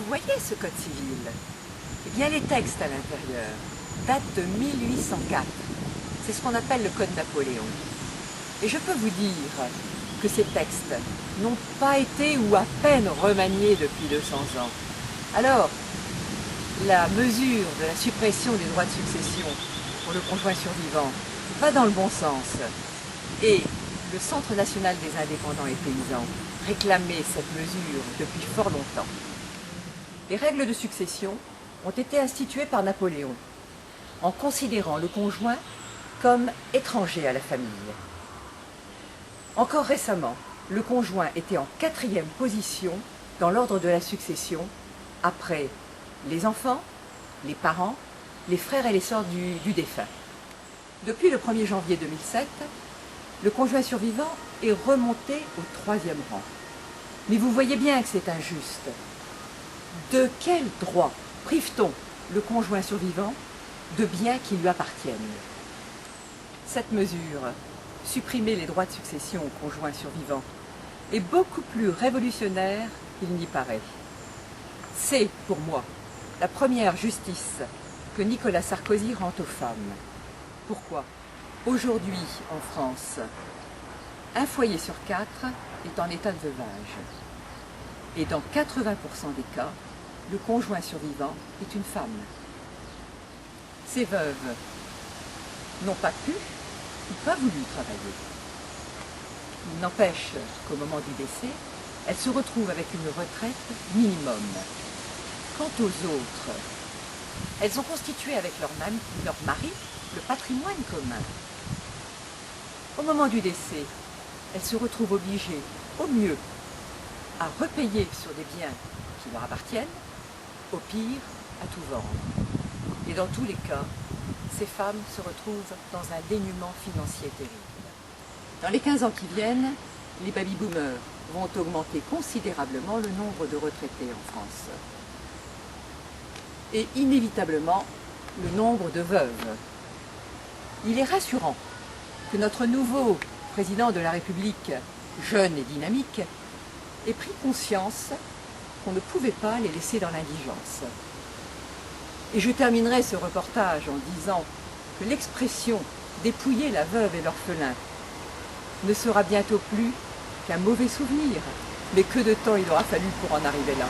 Vous voyez ce code civil? Eh bien, les textes à l'intérieur datent de 1804. C'est ce qu'on appelle le code Napoléon. Et je peux vous dire que ces textes n'ont pas été ou à peine remaniés depuis 200 ans. Alors, la mesure de la suppression des droits de succession pour le conjoint survivant va dans le bon sens. Et le Centre national des indépendants et paysans réclamait cette mesure depuis fort longtemps. Les règles de succession ont été instituées par Napoléon en considérant le conjoint comme étranger à la famille. Encore récemment, le conjoint était en 4e position dans l'ordre de la succession après les enfants, les parents, les frères et les sœurs du défunt. Depuis le 1er janvier 2007, le conjoint survivant est remonté au 3e rang. Mais vous voyez bien que c'est injuste. De quel droit prive-t-on le conjoint survivant de biens qui lui appartiennent? Cette mesure, supprimer les droits de succession au conjoint survivant, est beaucoup plus révolutionnaire qu'il n'y paraît. C'est, pour moi, la première justice que Nicolas Sarkozy rend aux femmes. Pourquoi? Aujourd'hui, en France, un foyer sur 4 est en état de veuvage. Et dans 80% des cas, le conjoint survivant est une femme. Ces veuves n'ont pas pu ou pas voulu travailler. Il n'empêche qu'au moment du décès, elles se retrouvent avec une retraite minimum. Quant aux autres, elles ont constitué avec leur mari le patrimoine commun. Au moment du décès, elles se retrouvent obligées, au mieux, à repayer sur des biens qui leur appartiennent, au pire, à tout vendre. Et dans tous les cas, ces femmes se retrouvent dans un dénuement financier terrible. Dans les 15 ans qui viennent, les baby-boomers vont augmenter considérablement le nombre de retraités en France. Et inévitablement, le nombre de veuves. Il est rassurant que notre nouveau président de la République, jeune et dynamique, ait pris conscience qu'on ne pouvait pas les laisser dans l'indigence. Et je terminerai ce reportage en disant que l'expression « dépouiller la veuve et l'orphelin » ne sera bientôt plus qu'un mauvais souvenir. Mais que de temps il aura fallu pour en arriver là.